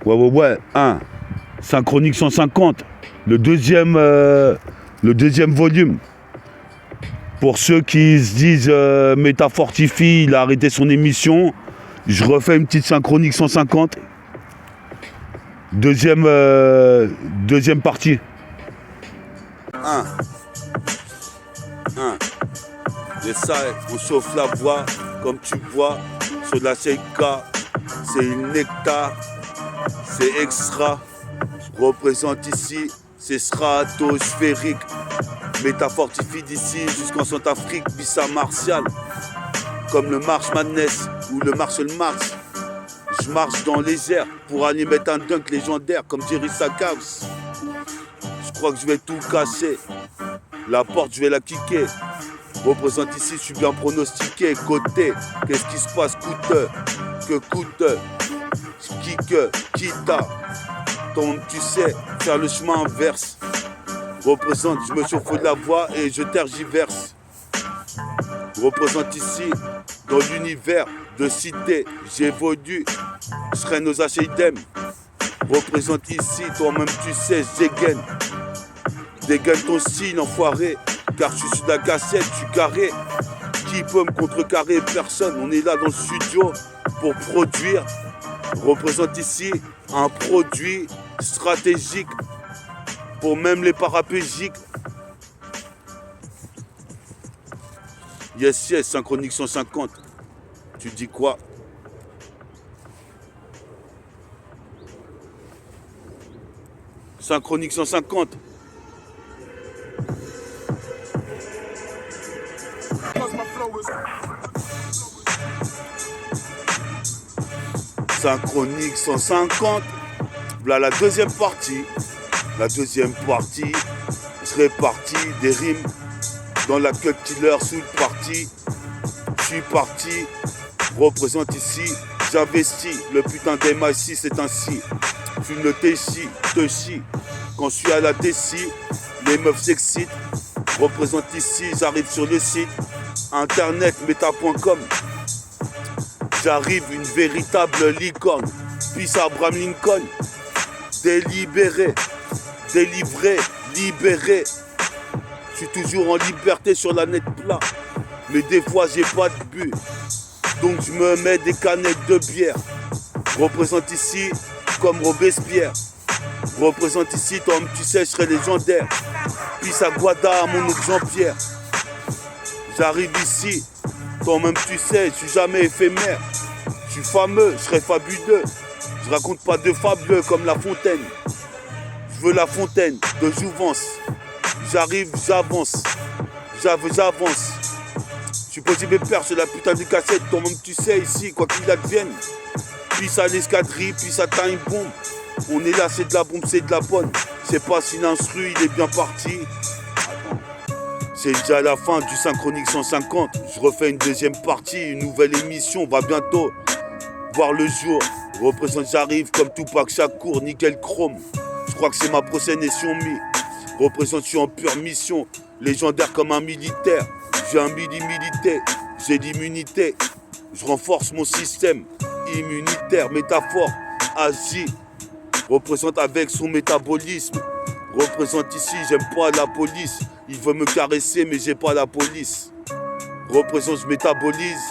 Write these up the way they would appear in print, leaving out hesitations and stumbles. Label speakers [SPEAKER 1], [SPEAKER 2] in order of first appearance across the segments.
[SPEAKER 1] Ouais. Synchronique 150. Le deuxième volume. Pour ceux qui se disent Métafortifie, il a arrêté son émission. Je refais une petite Synchronique 150. Deuxième partie. Et ça, on chauffe la voix, comme tu vois, sur la Sheikha, c'est une nectar, c'est extra. Je représente ici, c'est stratosphérique. Métafortifie d'ici jusqu'en Centrafrique, Bissa Martial, comme le March Madness ou le Marshall Marx. Je marche dans les airs pour aller mettre un dunk légendaire comme Jerry Sackhouse. Je crois que je vais tout casser. La porte, je vais la kicker. Représente ici, je suis bien pronostiqué. Côté, qu'est-ce qui se passe? Coûte. Quitta. Donc tu sais, faire le chemin inverse. Représente, je me chauffe de la voix et je tergiverse. Représente ici, dans l'univers de cité, j'évolue, je serai nos HIDM. Représente ici, toi-même tu sais, je dégaine ton signe, enfoiré, car je suis sur la cassette, je suis carré. Qui peut me contrecarrer? Personne, on est là dans le studio pour produire. Représente ici un produit stratégique pour même les paraplégiques. Yes, Synchronique 150. Tu dis quoi? Synchronique 150. Synchronique 150. Voilà la deuxième partie. La deuxième partie, je serai parti des rimes dans la cut killer sous le parti. Je suis parti, représente ici, j'investis. Le putain d'MIC c'est ainsi. Fume le te chie. Quand je suis à la DC, les meufs s'excitent. Représente ici, j'arrive sur le site internet meta.com. J'arrive une véritable licorne. Peace à Abraham Lincoln. Délibéré, délivré, libéré. Je suis toujours en liberté sur la net plat. Mais des fois j'ai pas de but. Donc je me mets des canettes de bière. Représente ici comme Robespierre. Représente ici, toi tu sais, je serai légendaire. Peace à Guada, à mon oncle Jean-Pierre. J'arrive ici, toi-même tu sais, je suis jamais éphémère. Je suis fameux, je serai fabuleux. Je raconte pas de fabuleux comme La Fontaine. Je veux La Fontaine de Jouvence. J'arrive, j'avance. J'avance. Je suis posé mes pères sur la putain de cassette. Toi-même tu sais ici, quoi qu'il advienne. Puis ça l'escadrille, puis ça time bomb. On est là, c'est de la bombe, c'est de la bonne. C'est pas si l'instru, il est bien parti. C'est déjà la fin du Synchronique 150. Je refais une deuxième partie, une nouvelle émission va bientôt voir le jour. Représente, j'arrive comme Tupac Shakur, nickel chrome. Je crois que c'est ma prochaine Xiaomi. Représente, je suis en pure mission. Légendaire comme un militaire. J'ai un militaire, j'ai l'immunité. Je renforce mon système immunitaire, métaphore, agit. Représente avec son métabolisme. Représente ici, j'aime pas la police. Il veut me caresser mais j'ai pas la police. Représente, je métabolise.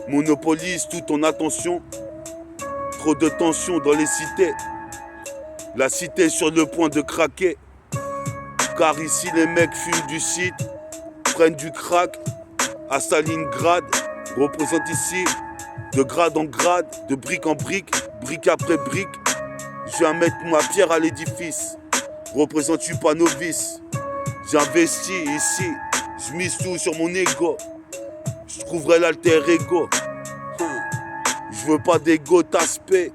[SPEAKER 1] Monopolise toute ton attention. Trop de tension dans les cités. La cité est sur le point de craquer. Car ici les mecs fument du shit, prennent du crack. À Stalingrad, représente ici de grade en grade, de brique en brique, brique après brique. Je viens mettre ma pierre à l'édifice. Représente, je suis pas novice. J'investis ici, je mise tout sur mon ego. Je trouverai l'alter ego. Je veux pas d'ego d'aspect.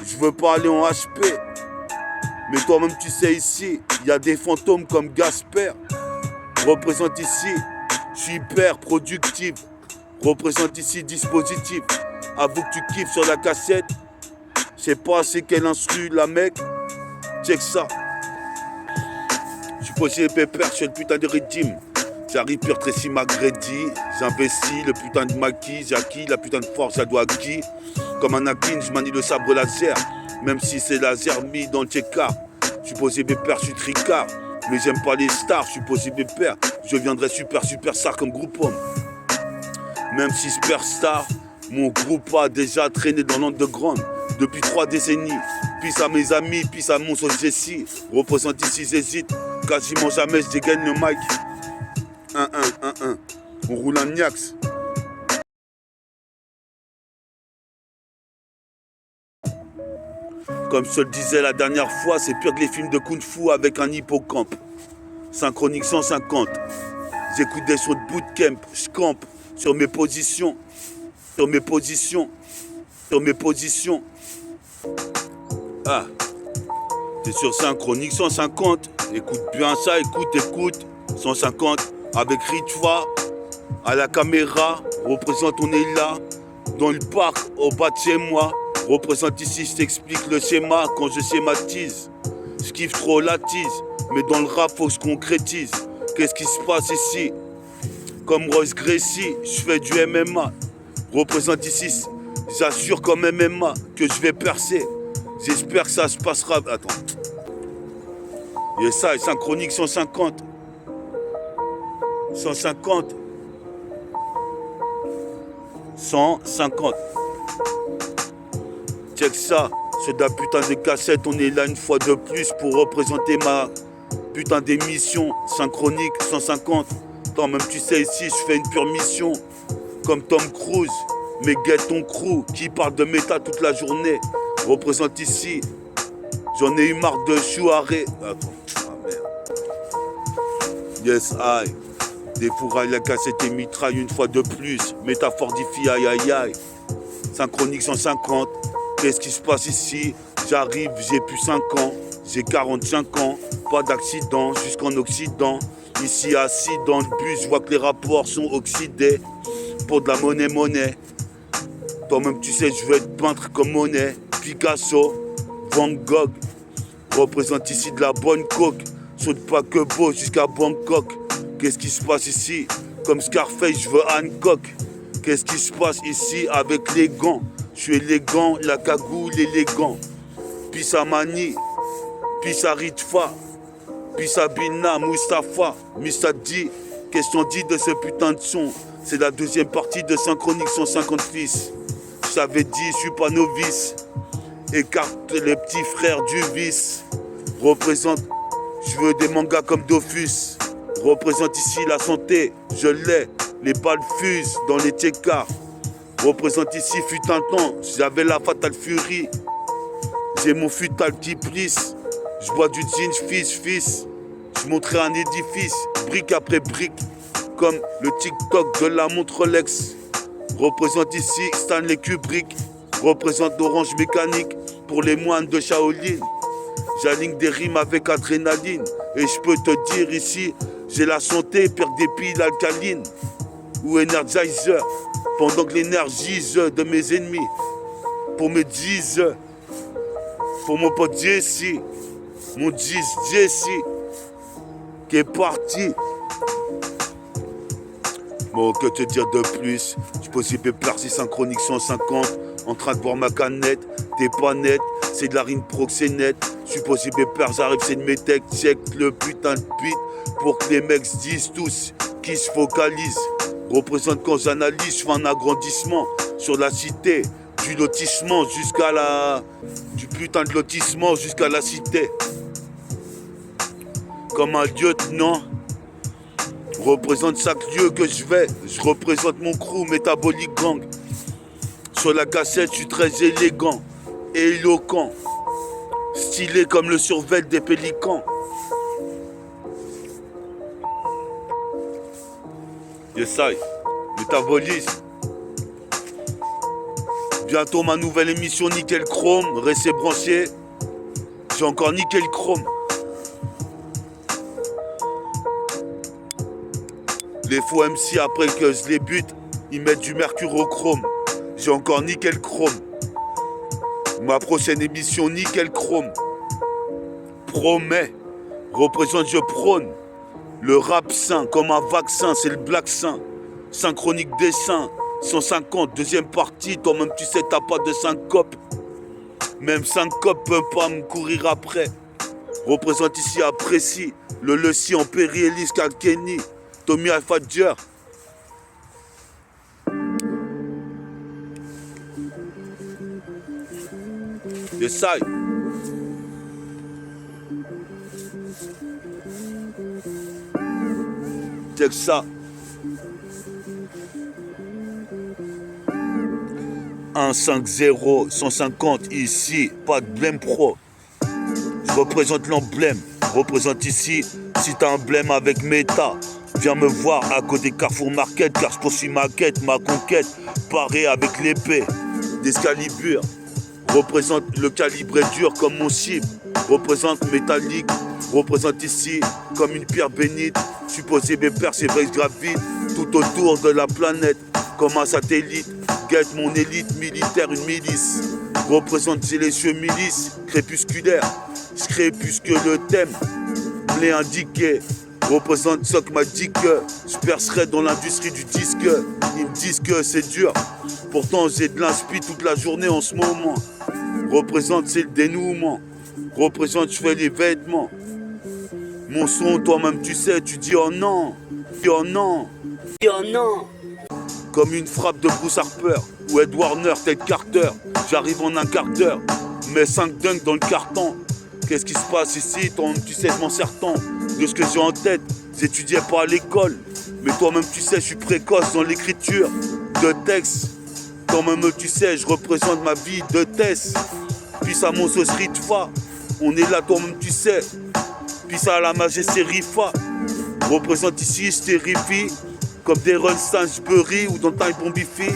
[SPEAKER 1] Je veux pas aller en HP. Mais toi-même tu sais ici, il y a des fantômes comme Gasper. Représente ici, je suis hyper productif. Représente ici dispositif. Avoue que tu kiffes sur la cassette. Je sais pas c'est quel instru la mec. Check ça. Je suis posé pépère sur le putain de régime. J'arrive pire Tracy McGrady. J'investis le putain de maquis. J'ai acquis la putain de force, je la dois à qui? Comme un Anakin, je manie le sabre laser. Même si c'est la zermie dans le check-car. Je suis posé pépère, je suis tricard. Mais j'aime pas les stars, je suis posé pépère. Je viendrai super star comme groupe homme. Même si superstar, mon groupe a déjà traîné dans l'underground depuis 3 décennies. Peace à mes amis, peace à mon son Jessie. Représente ici, j'hésite. Quasiment jamais je dégaine le mic. 1-1. On roule un Niax. Comme je te le disais la dernière fois, c'est pire que les films de Kung Fu avec un hippocampe. Synchronique 150. J'écoute des sons de bootcamp. Je campe sur mes positions. Ah, t'es sur Synchronique 150. Écoute bien ça, écoute. 150 avec Ritva à la caméra. Représente, on est là. Dans le parc, au bas de chez moi. Représente ici, je t'explique le schéma quand je schématise. Je kiffe trop la tease, mais dans le rap, faut que je concrétise. Qu'est-ce qui se passe ici? Comme Royce Gracie, je fais du MMA. Représente ici, j'assure comme MMA que je vais percer. J'espère que ça se passera. Attends. Et ça, Synchronique 150. 150. Check ça, c'est de la putain de cassette, on est là une fois de plus pour représenter ma putain d'émission Synchronique 150. Attends, même tu sais ici, je fais une pure mission, comme Tom Cruise, mais get ton crew, qui parle de méta toute la journée, représente ici, j'en ai eu marre de chouaré. Attends, merde. Yes, I, défouraille la cassette et mitraille une fois de plus, métaphore diffie, aïe. Synchronique 150. Qu'est-ce qui se passe ici? J'arrive, j'ai plus 5 ans, j'ai 45 ans, pas d'accident jusqu'en Occident. Ici assis dans le bus, je vois que les rapports sont oxydés pour de la monnaie. Toi-même tu sais, je veux être peintre comme Monet, Picasso, Van Gogh. Représente ici de la bonne coke, saute pas que beau jusqu'à Bangkok. Qu'est-ce qui se passe ici? Comme Scarface, je veux Hancock. Qu'est-ce qui se passe ici avec les gants? Je suis élégant, la cagoule élégant. Peace à Mani, peace à Ritva, peace à Bina, Mustafa, Mr. D. Question dit de ce putain de son. C'est la deuxième partie de Synchronique 150 fils. Je t'avais dit, je suis pas novice. Écarte les petits frères du vice. Représente, je veux des mangas comme Dofus. Représente ici la santé, je l'ai. Les balles fusent dans les tchécars. Représente ici, fut un temps, j'avais la Fatal Fury. J'ai mon futal qui plisse. Je bois du gin, fils. Je montrais un édifice, brique après brique. Comme le TikTok de la montre Rolex. Représente ici Stanley Kubrick. Représente l'orange mécanique pour les moines de Shaolin. J'aligne des rimes avec adrénaline. Et je peux te dire ici, j'ai la santé, pire que des piles alcalines. Ou Energizer. Pendant que l'énergise de mes ennemis, pour mes 10, pour mon pote Jesse, mon 10 Jesse, qui est parti. Bon, que te dire de plus? Je peux aussi percer Synchronique 150, en train de boire ma canette, t'es pas net, c'est de la rime proxénète. Je suis possible pépère, j'arrive, c'est de mes techs, check le putain de beat, pour que les mecs se disent tous, qui se focalisent. Représente quand j'analyse, je fais un agrandissement sur la cité, du lotissement jusqu'à la... du putain de lotissement jusqu'à la cité. Comme un lieutenant, représente chaque lieu que je vais, je représente mon crew métabolique gang. Sur la cassette, je suis très élégant et éloquent, stylé comme le survêt des pélicans. Yes, métabolisme. Bientôt ma nouvelle émission Nickel Chrome. Restez branchés. J'ai encore Nickel Chrome. Les faux MC après que je les bute, ils mettent du mercurochrome. J'ai encore Nickel Chrome. Ma prochaine émission Nickel Chrome. Promets. Représente, je prône. Le rap sain comme un vaccin, c'est le black sain. Synchronique dessin, 150, deuxième partie, toi-même tu sais t'as pas de syncope. Même 5 copes peuvent pas me courir après. Représente ici apprécie le Lessi en Périelis Kalkeni, Tommy Alfadjer. Essaye. Check ça. 150, 150 ici, pas de blême pro. Je représente l'emblème, représente ici. Si t'as un blême avec Meta, viens me voir à côté Carrefour Market, car je poursuis ma quête, ma conquête, paré avec l'épée d'Excalibur. Représente le calibre est dur comme mon cible, représente métallique, représente ici comme une pierre bénite, supposé mes persévères gravitent tout autour de la planète comme un satellite, guette mon élite militaire, une milice, représente les cieux milices, crépusculaire, je crépusque le thème, me l'ai indiqué, représente ce que m'a dit que je percerai dans l'industrie du disque, ils me disent que c'est dur, pourtant j'ai de l'inspi toute la journée en ce moment. Représente c'est le dénouement. Représente je fais les vêtements. Mon son toi-même tu sais, tu dis oh non. Tu dis oh non.
[SPEAKER 2] Tu dis oh non.
[SPEAKER 1] Comme une frappe de Bruce Harper ou Ed Warner, Ted Carter. J'arrive en un quart d'heure. Mets 5 dunks dans le carton. Qu'est-ce qui se passe ici? Toi-même tu sais je m'en sers tant de ce que j'ai en tête. J'étudiais pas à l'école. Mais toi-même tu sais je suis précoce dans l'écriture de textes. Toi-même tu sais, je représente ma vie de Tess. Puis ça mon sauce Ritfa. On est là, toi-même tu sais. Puis ça à la majesté Rifa. Représente ici, je terrifie. Comme des runs Sainsbury ou dans Time Bombifi.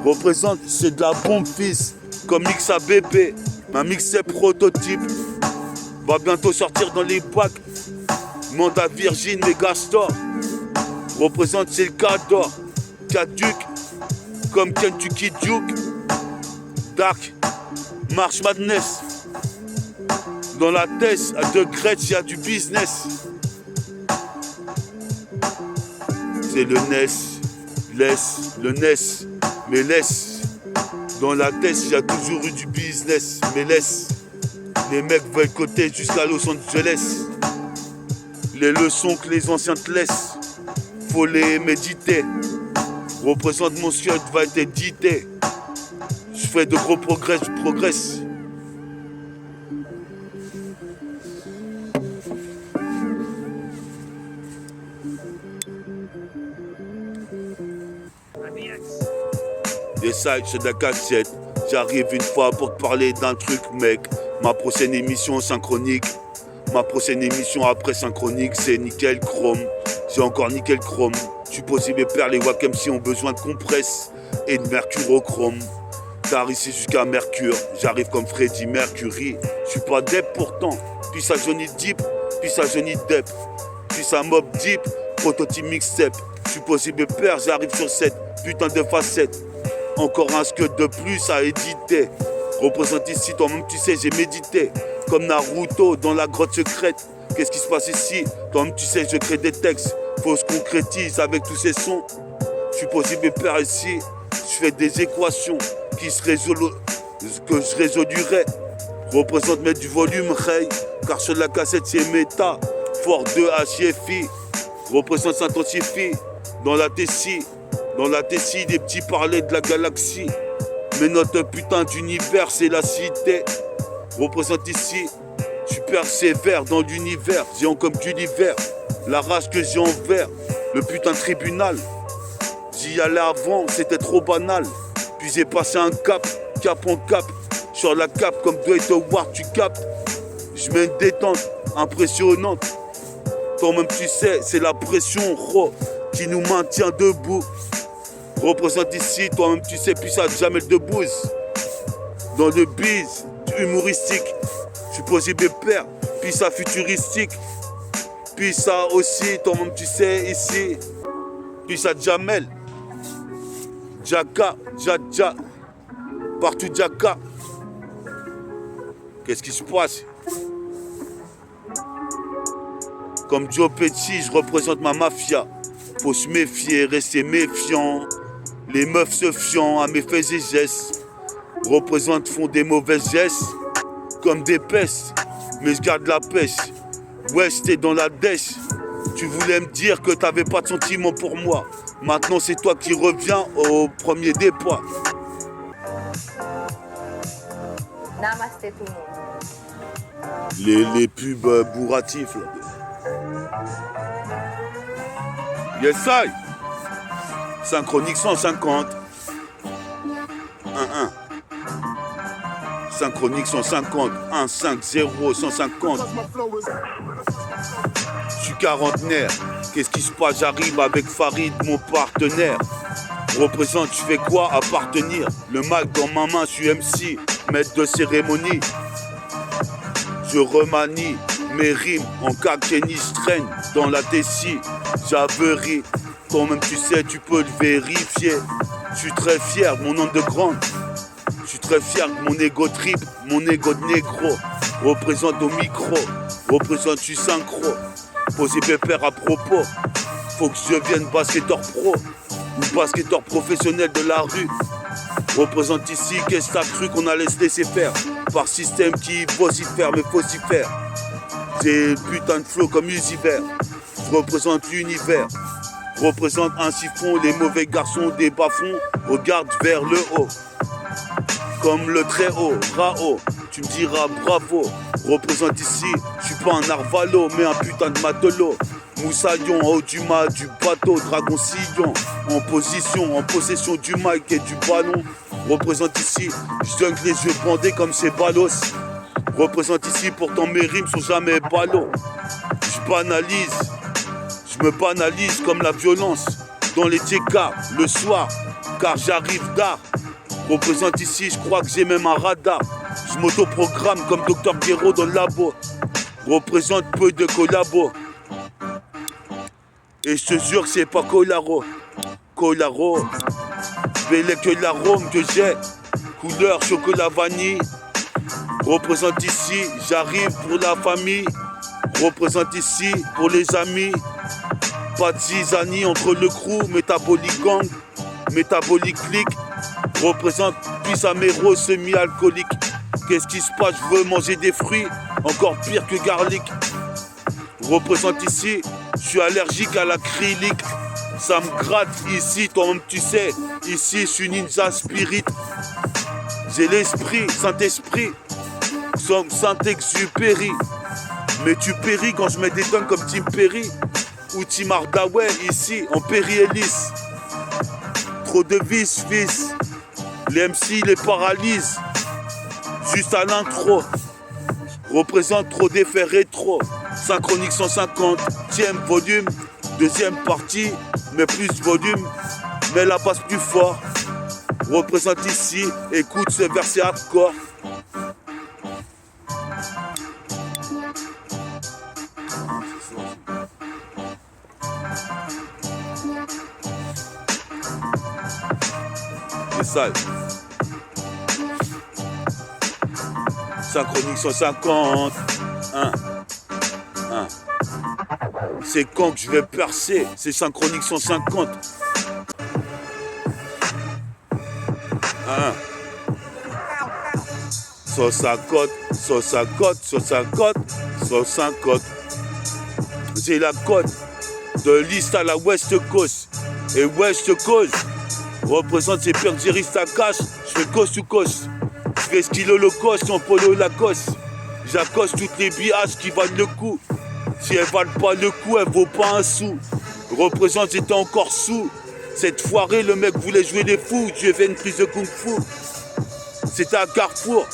[SPEAKER 1] Représente, c'est de la bombe fils. Comme Mixa Bébé. Ma mixtape prototype. Va bientôt sortir dans les bacs. Manda Virgin, Megastore. Représente, c'est le Cador. Caduc. Comme Kentucky Duke, Dark, March Madness. Dans la tête, à De Gretsch, il y a du business. C'est le NES, laisse, le NES, mais laisse. Dans la tête, il y a toujours eu du business, mais laisse. Les mecs veulent côté jusqu'à Los Angeles. Les leçons que les anciens te laissent, faut les méditer. Représente mon siège va être édité. Je fais de gros progrès, je progresse. Des sites, c'est de la cassette. J'arrive une fois pour te parler d'un truc, mec. Ma prochaine émission synchronique. Ma prochaine émission après synchronique, c'est nickel chrome. J'ai encore nickel chrome. Supposé mes pères, les Wack MC ont besoin de compresse et de mercurochrome. Car ici jusqu'à Mercure, j'arrive comme Freddy Mercury. Je suis pas Depp pourtant, puis ça Johnny Depp, puis ça Johnny Depp, puis ça Mob Deep, prototype mixtape. Supposé mes pères, j'arrive sur cette putain de facette. Encore un skate de plus à éditer. Représente ici, toi-même tu sais, j'ai médité. Comme Naruto dans la grotte secrète. Qu'est-ce qui se passe ici? Toi-même tu sais, je crée des textes. Faut se concrétise avec tous ces sons. Je suis possible père ici. Je fais des équations qui se que je résolurai. Représente mettre du volume, hey. Car sur la cassette c'est méta. Fort 2 HFI. Représente s'intensifie. Dans la Tessie. Dans la Tessie, des petits parlaient de la galaxie. Mais notre putain d'univers c'est la cité. Représente ici. Je suis persévère dans l'univers. Géant comme l'univers. La rage que j'ai envers le putain de tribunal. J'y allais avant, c'était trop banal. Puis j'ai passé un cap en cap. Sur la cape comme Dwight Howard, tu captes. Je mets une détente impressionnante. Toi-même tu sais, c'est la pression qui nous maintient debout. Représente ici, toi-même tu sais, puis ça jamais de bouse. Dans le biz humoristique, je suis posé mes pères, puis ça futuristique. Puis ça aussi, toi-même tu sais, ici. Puis ça Jamel. Jaka, Jadja. Partout Jaka. Qu'est-ce qui se passe? Comme Joe Pesci, je représente ma mafia. Faut se méfier, rester méfiant. Les meufs se fiant à mes faits et gestes. Représente font des mauvaises gestes comme des pestes, mais je garde la pêche. Wesh, t'es dans la dèche. Tu voulais me dire que t'avais pas de sentiments pour moi. Maintenant c'est toi qui reviens au premier départ.
[SPEAKER 2] Namasté tout le monde.
[SPEAKER 1] Les pubs bourratifs là. Yes I. Synchronique 150. 1-1. Synchronique 150. 1-5-0 150. Je suis quarantenaire. Qu'est-ce qui se passe? J'arrive avec Farid, mon partenaire. Représente, je fais quoi? Appartenir. Le mic dans ma main, je suis MC, maître de cérémonie. Je remanie mes rimes en cas que Kenny se traîne dans la tessie. J'averie. Toi-même tu sais, tu peux le vérifier. Je suis très fier de mon underground. Je suis très fier de mon ego trip, mon ego de négro. Représente au micro, représente, je suis synchro. Posez pépère à propos. Faut que je devienne basketteur pro ou basketteur professionnel de la rue. Représente ici, qu'est-ce que t'as cru qu'on allait se laisser faire par système qui vocifère, mais faut s'y faire. J'ai putain de flow comme Uziver. Je représente l'univers. Représente un siphon, les mauvais garçons des bas-fonds regardent vers le haut. Comme le très haut, Rao, tu me diras bravo. Représente ici, je suis pas un arvalo, mais un putain de matelot. Moussaillon, en haut du mât, du bateau, dragon sillon. En position, en possession du mic et du ballon. Représente ici, je donne les yeux bandés comme ces ballos. Représente ici, pourtant mes rimes sont jamais ballons. Je banalise, je me banalise comme la violence. Dans les TK, le soir, car j'arrive d'art. Représente ici, je crois que j'ai même un radar. Je m'autoprogramme comme Dr Guéraud dans le labo. Représente peu de collabos. Et je te jure que c'est pas Colaro. Colaro, bel que l'arôme que j'ai. Couleur chocolat vanille. Représente ici, j'arrive pour la famille. Représente ici pour les amis. Pas de zizanie entre le crew, métabolique gang, métabolique clique. Représente Pisamero semi-alcoolique. Qu'est-ce qui se passe? Je veux manger des fruits, encore pire que garlic. Représente ici, je suis allergique à l'acrylique. Ça me gratte ici, toi-même tu sais. Ici, je suis ninja spirit. J'ai l'esprit, Saint-Esprit, comme Saint-Exupéry. Mais tu péris quand je mets des tonnes comme Tim Perry ou Tim Hardaway ici, en Péry-Hélice. Trop de vis, fils. Les MC les paralysent. Juste à l'intro. Représente trop d'effets rétro. Synchronique 150e volume. Deuxième partie, mais plus volume. Mais la basse plus fort. Représente ici. Écoute ce verset hardcore. C'est ça. Synchronique 150. 1. C'est quand que je vais percer. C'est synchronique 150. 1. Sauce à côte, sauce à côte, sauce à côte, sauce à côte. J'ai la côte de l'East à la West Coast. Et West Coast représente ces pergéristes à cash. Je fais coast to coast. Je fais skill holocauste en polo Lacoste. J'accoste toutes les bihages qui valent le coup. Si elles valent pas le coup, elles vaut pas un sou. Représente, j'étais encore sous. Cette foirée, le mec voulait jouer les fous. Je lui ai fait une prise de kung fu. C'était à Carrefour.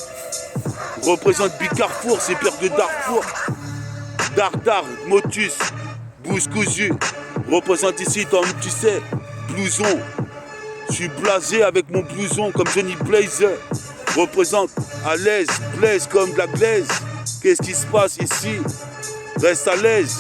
[SPEAKER 1] Représente Big Carrefour, c'est pire de Darfour. Dardar, Motus, bouche cousue. Représente ici, toi tu sais, blouson. Je suis blasé avec mon blouson comme Johnny Blazer. Représente à l'aise, blaze comme de la glaise. Qu'est-ce qui se passe ici? Reste à l'aise.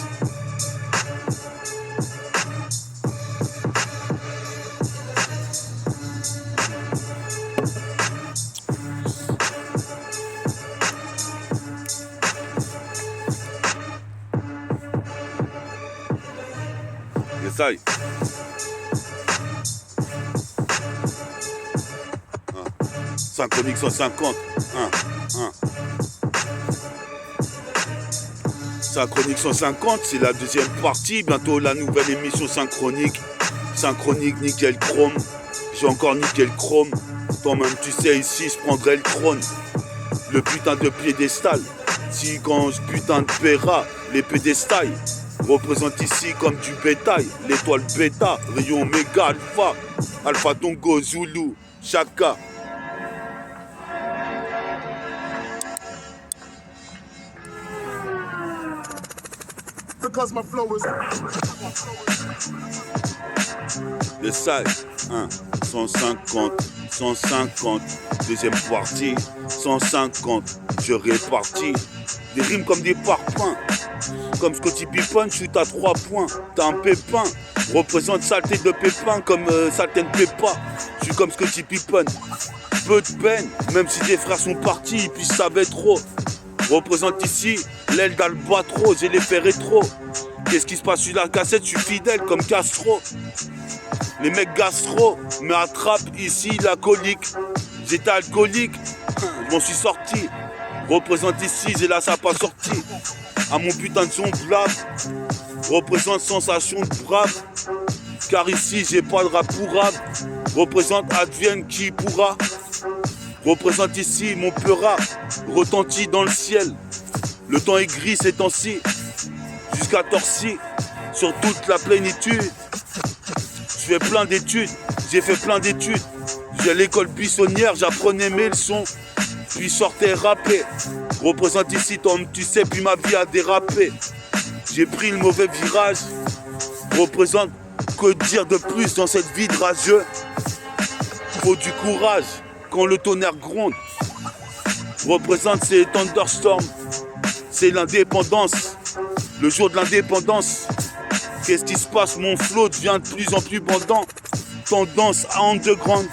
[SPEAKER 1] Essaye. Synchronique 150. Synchronique 150, c'est la deuxième partie. Bientôt la nouvelle émission synchronique. Synchronique, nickel chrome. J'ai encore nickel chrome. Toi-même, tu sais, ici, je prendrai le trône. Le putain de piédestal. Si quand je putain de paiera, les pédestals représentent ici comme du bétail. L'étoile bêta, rayon méga alpha. Alpha Tongo, Zulu, Chaka.
[SPEAKER 3] Because my flow is...
[SPEAKER 1] Le size, 150, 150, deuxième partie, 150, je répartis. Des rimes comme des parpaings, comme Scottie Pippen, shoot à 3 points. T'as un pépin, représente saleté de pépin comme saleté de pépa. Je suis comme Scottie Pippen, peu de peine, même si des frères sont partis, puis je savais trop. Représente ici l'aile d'Albatros, j'ai l'effet rétro. Qu'est-ce qui se passe sur la cassette, je suis fidèle comme Castro. Les mecs gastro me attrapent ici la colique. J'étais alcoolique, je m'en suis sorti. Représente ici, j'ai la sape sortie. À mon putain de son blab. Représente sensation de brave. Car ici j'ai pas de rap pour rap. Représente advienne qui pourra. Représente ici mon peura. Retentit dans le ciel. Le temps est gris ces temps-ci. Jusqu'à Torcy. Sur toute la plénitude. Je fais plein d'études, j'ai fait plein d'études. J'ai à l'école buissonnière, j'apprenais mes leçons. Puis sortais rapper. Représente ici, Tom, tu sais, puis ma vie a dérapé. J'ai pris le mauvais virage. Représente, que dire de plus dans cette vie de rageux. Faut du courage quand le tonnerre gronde. Représente, c'est Thunderstorm. C'est l'indépendance. Le jour de l'indépendance. Qu'est-ce qui se passe? Mon flow devient de plus en plus bandant. Tendance à underground.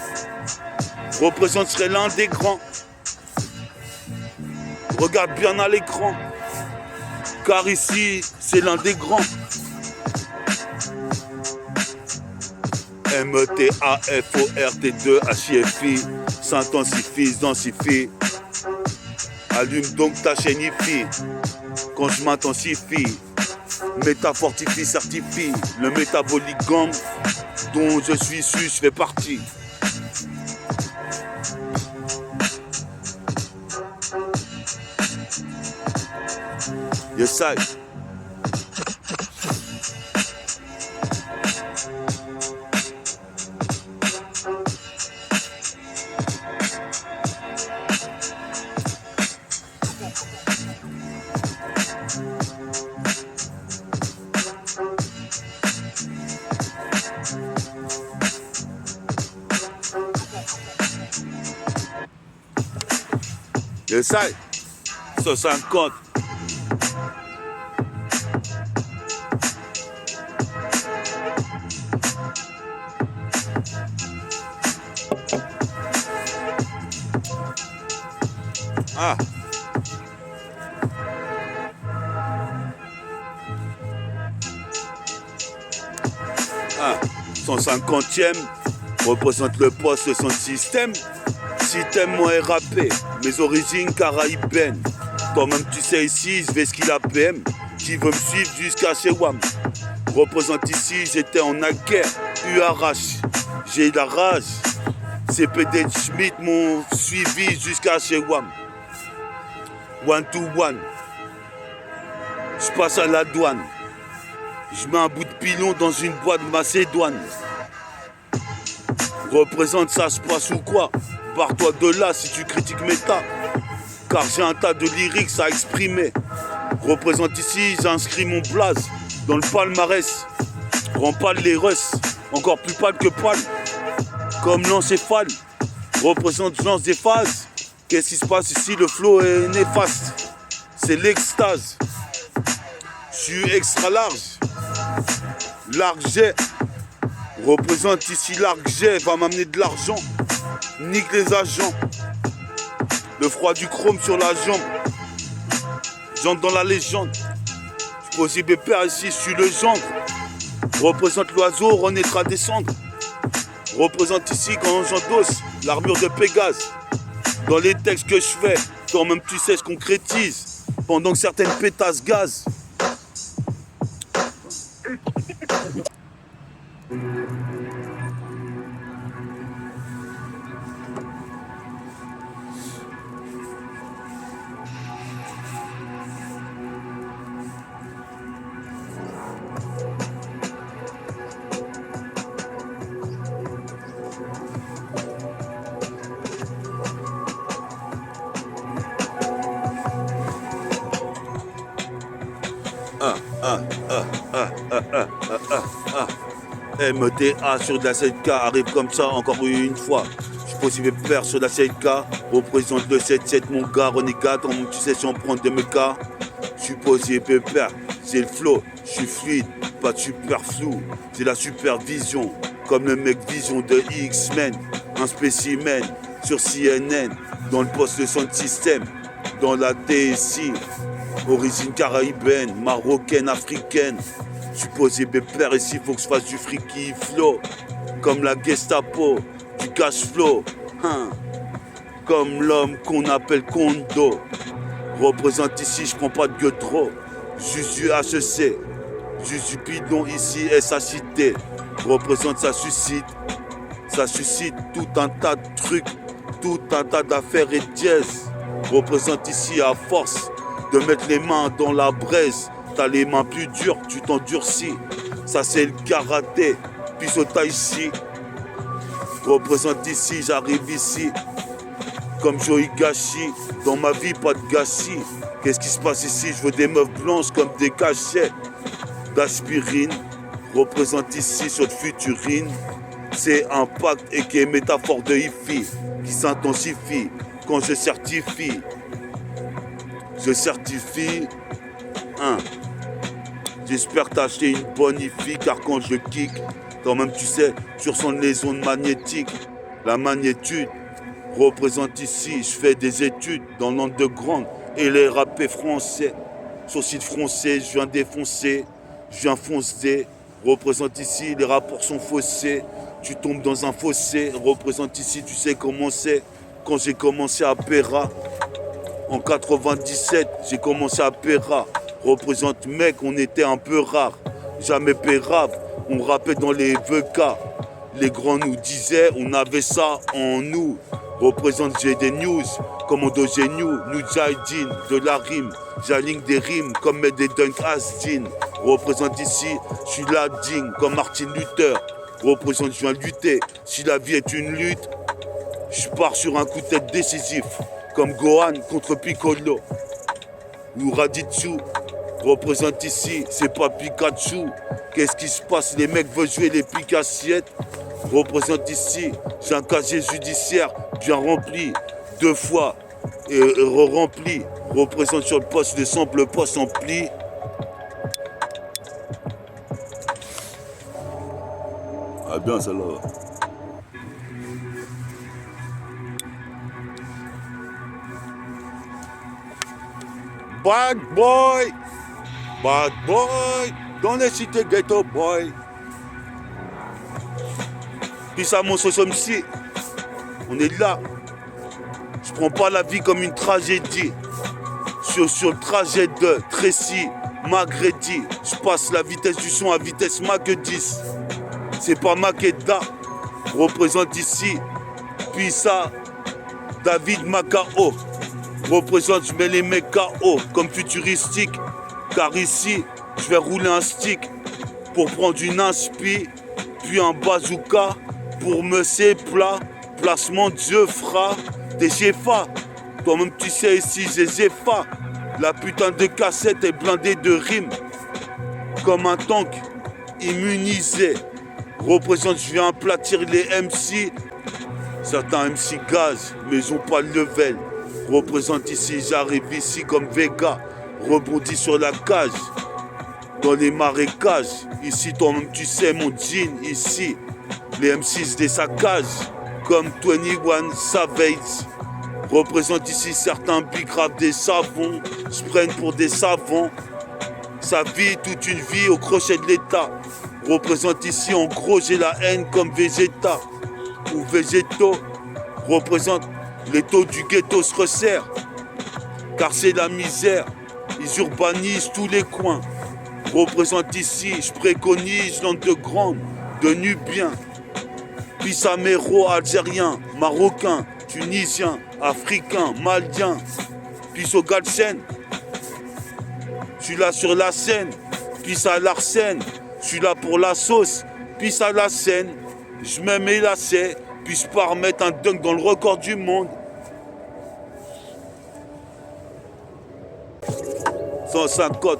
[SPEAKER 1] Représente serait l'un des grands. Regarde bien à l'écran. Car ici, c'est l'un des grands. METAFORT2HIFI. S'intensifie, densifie. Allume donc ta chaîne IFI. Quand je m'intensifie. Métafortifie, certifie. Le métabolique gang dont je suis issu, je fais partie. Yes, I. Yes, I. 150. Ah. Ah. 150e représente le poste de son système. Si t'aimes mon RAP, mes origines caraïbènes. Toi-même tu sais ici, je vais ce qu'il a PM. Qui veut me suivre jusqu'à chez WAM. Représente ici, j'étais en guerre, URH. J'ai la rage. CPD Schmidt m'ont suivi jusqu'à chez WAM. One to one. Je passe à la douane. Je mets un bout de pilon dans une boîte de Macédoine. Représente ça se passe ou quoi? Barre-toi de là si tu critiques méta. Car j'ai un tas de lyrics à exprimer. Représente ici, j'inscris mon blaze dans le palmarès. Rends pâle les Russes, encore plus pâle que pâle. Comme l'encéphale. Représente lance des phases. Qu'est-ce qui se passe ici? Le flow est néfaste. C'est l'extase. Je suis extra large. Large jet. Représente ici l'arc jet. Va m'amener de l'argent. Nique les agents. Le froid du chrome sur la jambe. J'entre dans la légende. Je pose mes pères ici, je suis le gendre. Représente l'oiseau, renaîtra des cendres. Représente ici quand j'endosse l'armure de Pégase. Dans les textes que je fais, toi-même tu sais, je concrétise. Pendant que certaines pétasses gaz. MDA sur de la 7K arrive comme ça encore une fois. Je suis possible père sur la 7K. Représente le 7-7 mon gars, renégat. Comme tu sais si on prend de mes cas. Je suis possible père, c'est le flow. Je suis fluide, pas de super flou. C'est la supervision. Comme le mec vision de X-Men. Un spécimen sur CNN. Dans le poste de son système. Dans la TSI. Origine caribéenne, marocaine, africaine. Supposé pépère ici, faut que je fasse du freaky flow. Comme la Gestapo, du cash flow. Comme l'homme qu'on appelle Kondo. Représente ici, je prends pas de gueule trop. Juste du HEC. Juste du bidon ici, SHIT. Représente, ça suscite. Ça suscite tout un tas de trucs. Tout un tas d'affaires et de dièse. Représente ici à force de mettre les mains dans la braise. T'as les mains plus dures, tu t'endurcis. Ça c'est le karaté, puis au tai chi. Représente ici, j'arrive ici. Comme Joey Gashi, dans ma vie pas de gâchis. Qu'est-ce qui se passe ici? Je veux des meufs blanches comme des cachets d'aspirine. Représente ici sur de futurine. C'est un pacte et qui est métaphore de hi-fi qui s'intensifie quand je certifie. Je certifie. J'espère t'acheter une bonne hi-fi car quand je kick, toi-même tu sais, tu ressens les ondes magnétiques. La magnitude représente ici, je fais des études dans l'underground et les rappeurs français. Sur site français, je viens défoncer, je viens foncer. Représente ici, les rapports sont faussés. Tu tombes dans un fossé, représente ici, tu sais comment c'est. Quand j'ai commencé à Péra, en 97, j'ai commencé à Péra. Représente mec, on était un peu rare. Jamais pérave, on rappait dans les VK. Les grands nous disaient, on avait ça en nous. Représente, j'ai des news, commando Geniou, Nujahideen, de la rime. J'aligne des rimes comme des Dunk Asdin. Représente ici, je suis là digne comme Martin Luther. Représente, je viens lutter. Si la vie est une lutte, je pars sur un coup de tête décisif. Comme Gohan contre Piccolo. Ou Raditsu. Représente ici, c'est pas Pikachu. Qu'est-ce qui se passe? Les mecs veulent jouer les pique-assiettes. Représente ici, j'ai un casier judiciaire bien rempli. 2 fois et re-rempli. Représente sur le poste de sample, le poste empli. Ah bien celle-là. Bad boy, dans les cités ghetto boy. Puis ça mon MC, on est là. Je prends pas la vie comme une tragédie. Sur le trajet de Tracy, Magredi, je passe la vitesse du son à vitesse Mach 10. C'est pas Makeda, représente ici. Puis ça, David Macao. Représente, je mets les mecs KO comme futuristique. Car ici, je vais rouler un stick pour prendre une inspi, puis un bazooka pour me plat. Placement, Dieu fera des GFA. Toi-même, tu sais, ici, j'ai GFA. La putain de cassette est blindée de rimes. Comme un tank immunisé. Représente, je viens aplatir les MC. Certains MC gaz, mais ils n'ont pas le level. Représente ici, j'arrive ici comme Vega. Rebondis sur la cage. Dans les marécages. Ici, toi-même, tu sais, mon jean, ici. Les M6 des saccages. Comme 21 Savage. Représente ici certains bigravent des savons. Se prennent pour des savants. Sa vie, toute une vie au crochet de l'État. Représente ici, en gros, j'ai la haine comme Vegeta. Ou Végétaux. Représente, Les taux du ghetto se resserrent, car c'est la misère. Ils urbanisent tous les coins. Représente ici, je préconise l'underground de Nubien. Pissamero, algérien, marocain, tunisien, africain, malien. Pisse au Galsen. Je suis là sur la scène. Pisse à l'arsène. Je suis là pour la sauce. Pisse à la scène. Je me mets lacets. Puis je pars mettre un dunk dans le record du monde. 105 code.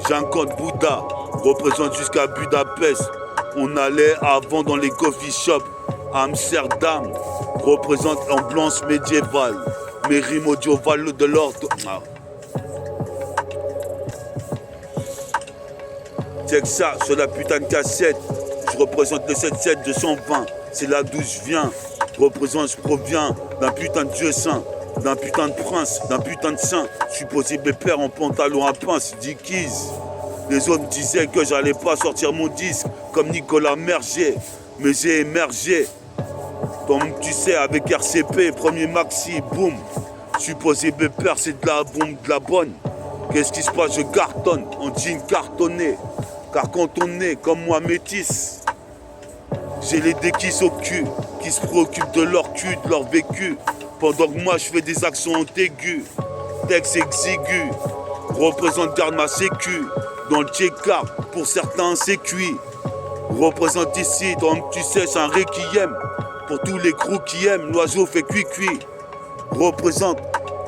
[SPEAKER 1] J'ai un code Bouddha, représente jusqu'à Budapest. On allait avant dans les coffee shops. Amsterdam, représente ambiance médiévale. Mes rimes audio valent de l'ordre. Check ça sur la putain de cassette. Je représente le 77 220. C'est là d'où je viens. Je proviens d'un putain de dieu saint. D'un putain de prince, d'un putain de saint. Je suis posé pépère en pantalon à pince, Dickies. Les autres me disaient que j'allais pas sortir mon disque comme Nicolas Merger. Mais j'ai émergé. Comme tu sais, avec RCP, premier maxi, boum. Je suis posé pépère, c'est de la bombe, de la bonne. Qu'est-ce qui se passe? Je cartonne, en jean cartonné. Car quand on est comme moi métis, j'ai les déquisses au cul, qui se préoccupent de leur cul, de leur vécu. Pendant que moi je fais des accents aigus, texte exigu, représente garde ma sécu, dans le check-up, pour certains c'est cuit. Représente ici, donc tu sais c'est un requiem, pour tous les crews qui aiment, l'oiseau fait cuit-cuit. Représente,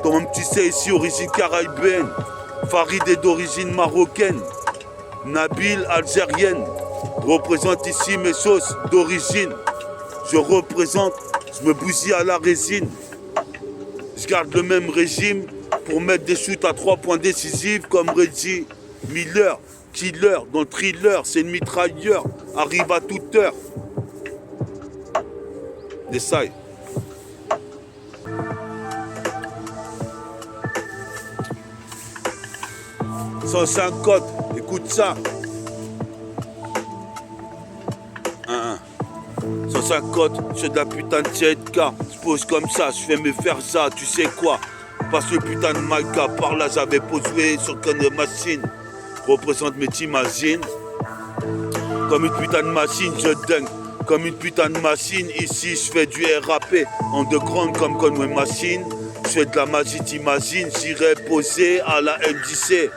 [SPEAKER 1] toi-même tu sais ici origine caribéenne, Farid est d'origine marocaine, Nabil algérienne. Représente ici mes sauces d'origine, je représente, je me bousille à la résine. Je garde le même régime pour mettre des shoots à 3 points décisifs comme Reggie Miller, killer dans le thriller, c'est le mitrailleur, arrive à toute heure. Essaye. « 105 codes, écoute ça. 105 codes, je fais de la putain de TK. Je pose comme ça, je fais me faire ça, tu sais quoi. Parce le putain de Maïka, par là j'avais posé sur une machine. Représente mes t'imagines. Comme une putain de machine, je dingue. Comme une putain de machine, ici je fais du RAP. Underground comme Conway Machine. Je fais de la magie, t'imagines. J'irai poser à la MDC.